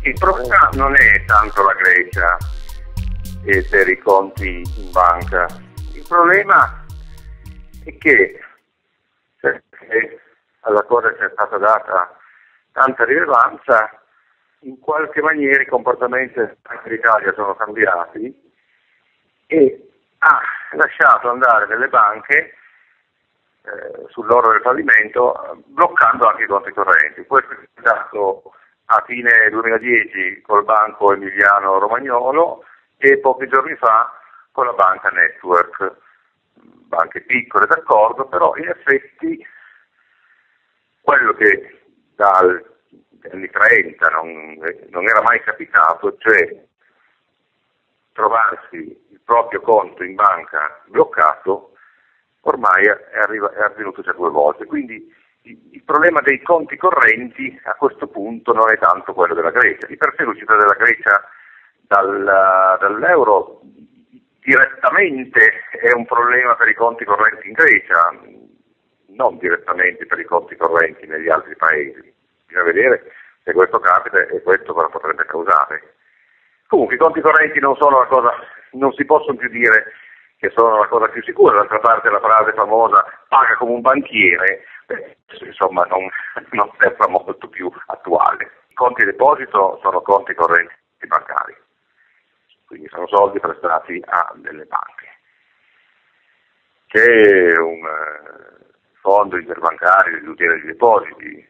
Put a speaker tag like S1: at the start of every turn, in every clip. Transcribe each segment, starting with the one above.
S1: Il problema non è tanto la Grecia e per i conti in banca, il problema è che alla cosa che è stata data tanta rilevanza, in qualche maniera i comportamenti anche d'Italia sono cambiati e ha lasciato andare delle banche sull'orlo del fallimento, bloccando anche i conti correnti. Questo è stato a fine 2010 col Banco Emiliano Romagnolo e pochi giorni fa con la Banca Network. Banche piccole, d'accordo, però in effetti quello che dagli anni 30 non era mai capitato, cioè trovarsi il proprio conto in banca bloccato, ormai è avvenuto già 2 volte. Quindi il problema dei conti correnti a questo punto non è tanto quello della Grecia. Di per sé l'uscita della Grecia dall'euro direttamente è un problema per i conti correnti in Grecia, non direttamente per i conti correnti negli altri paesi. Bisogna vedere se questo capita e questo cosa potrebbe causare. Comunque i conti correnti non sono la cosa, non si possono più dire che sono la cosa più sicura. D'altra parte la frase famosa paga come un banchiere, insomma non sembra molto più attuale. I conti di deposito sono conti correnti bancari, quindi sono soldi prestati a delle banche. C'è un fondo interbancario di tutela dei depositi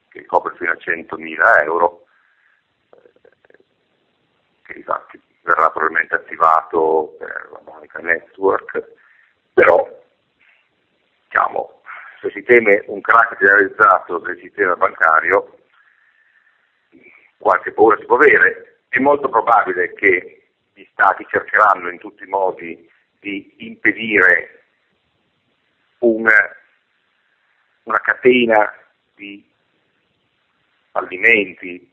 S1: che copre fino a 100.000 euro, che infatti verrà probabilmente attivato per la Banca Network, però diciamo, se si teme un crack generalizzato del sistema bancario, qualche paura si può avere. È molto probabile che gli stati cercheranno in tutti i modi di impedire una catena di fallimenti,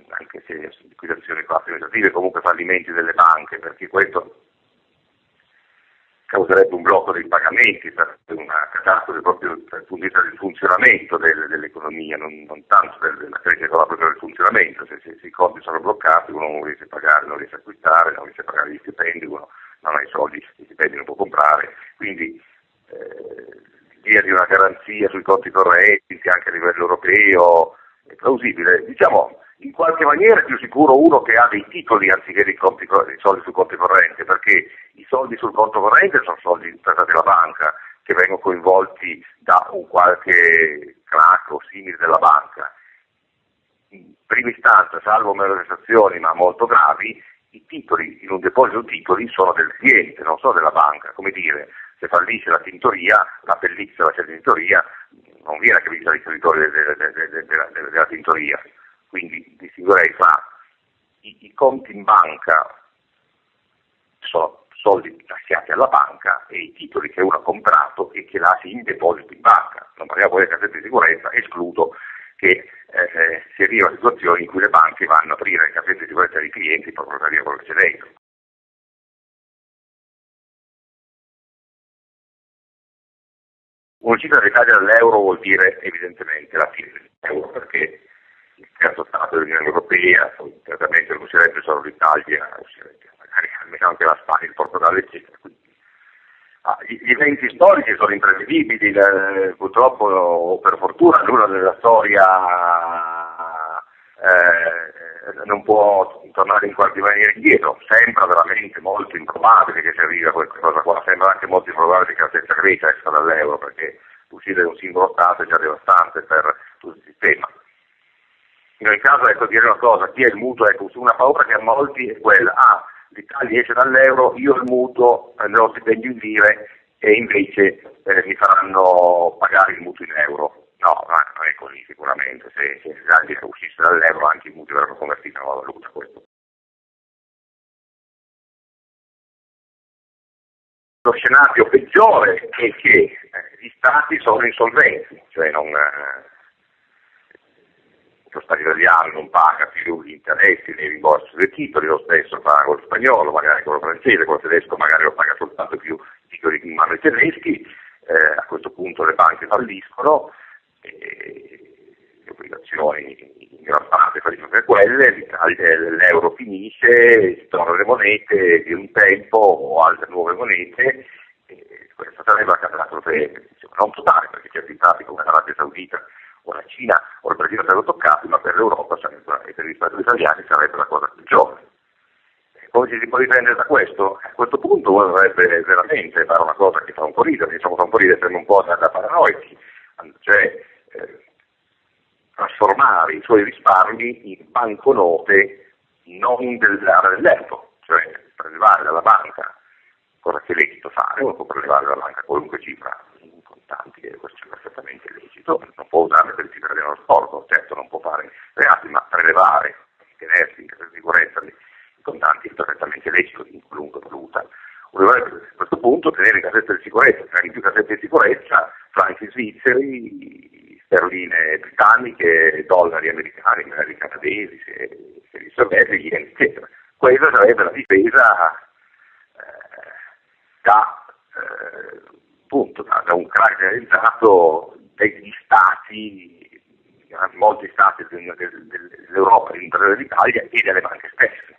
S1: anche se liquidazioni amministrative, comunque fallimenti delle banche, perché questo causerebbe un blocco dei pagamenti, una catastrofe proprio dal punto di vista del funzionamento dell'economia, non tanto della crescita, ma proprio del funzionamento. Se i conti sono bloccati, uno non riesce a pagare, non riesce a acquistare, non riesce a pagare gli stipendi, uno non ha i soldi, gli stipendi non può comprare, quindi l'idea di una garanzia sui conti correnti anche a livello europeo è plausibile. Diciamo, in qualche maniera è più sicuro uno che ha dei titoli anziché dei soldi sul conto corrente, perché i soldi sul conto corrente sono soldi prestati alla banca che vengono coinvolti da un qualche crack o simile della banca. In prima istanza, salvo manifestazioni ma molto gravi, i titoli in un deposito titoli sono del cliente, non sono della banca. Come dire, se fallisce la tintoria, la pellicola della tintoria non viene a capire dai creditori della tintoria. Quindi distinguerei fra i conti in banca, sono soldi lasciati alla banca, e i titoli che uno ha comprato e che lascia in deposito in banca. Non parliamo poi delle cassette di sicurezza, escludo che si arriva a situazioni in cui le banche vanno a aprire le cassette di sicurezza dei clienti per portare via quello che c'è dentro. Un'uscita dell'Italia dall'euro vuol dire evidentemente la fine dell'euro, perché il terzo Stato dell'Unione Europea, poi certamente non uscirebbe solo l'Italia, uscirebbe magari almeno anche la Spagna, il Portogallo, eccetera. Quindi, gli eventi storici sono imprevedibili, purtroppo o per fortuna nulla della storia non può tornare in qualche maniera indietro. Sembra veramente molto improbabile che si arrivi a questa cosa qua, sembra anche molto improbabile che la stessa Grecia esca dall'euro, perché l'uscita di un singolo Stato è già devastante per tutto il sistema. In ogni caso, ecco, dire una cosa, chi ha il mutuo, ecco, una paura che a molti è quella, l'Italia esce dall'euro, io il mutuo prenderò stipendio in lire e invece mi faranno pagare il mutuo in euro. No, non è così sicuramente, se l'Italia uscisse dall'euro anche i mutui verranno convertiti in nuova valuta, questo. Lo scenario peggiore è che gli stati sono insolventi, cioè lo Stato italiano non paga più gli interessi nei rimborsi dei titoli, lo stesso fa con lo spagnolo, magari con lo francese, con lo tedesco magari lo paga soltanto più titoli in mano ai tedeschi, a questo punto le banche falliscono, privatizzazioni in gran parte per quelle, l'euro finisce, si trovano le monete di un tempo o altre nuove monete, e questa sarebbe una catastrofe, non totale, perché certi stati come l'Arabia Saudita o la Cina o il Brasile sarebbero toccati, ma per l'Europa e per gli Stati italiani sarebbe la cosa peggiore. Come ci si può riprendere da questo? A questo punto uno dovrebbe veramente fare una cosa che fa un po' ridere, fa un po' ridere per un po' da paranoici, cioè trasformare i suoi risparmi in banconote non dell'area dell'euro, cioè prelevare dalla banca, cosa che è lecito fare, uno può prelevare dalla banca qualunque cifra in contanti, e questo è perfettamente lecito, non può usarle per cifre dello sporco, certo non può fare reati, ma prelevare, tenersi in casa di sicurezza i contanti è perfettamente lecito in qualunque valuta. Uno dovrebbe a questo punto tenere in casette di sicurezza, tenere in più casette di sicurezza, franchi svizzeri, sterline britanniche, dollari americani, magari canadesi, se li servete, yen, eccetera. Questa sarebbe la difesa da un crack realizzato degli stati, molti stati dell'Europa, dell'Italia e delle banche stesse.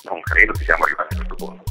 S1: Non credo che siamo arrivati a questo punto.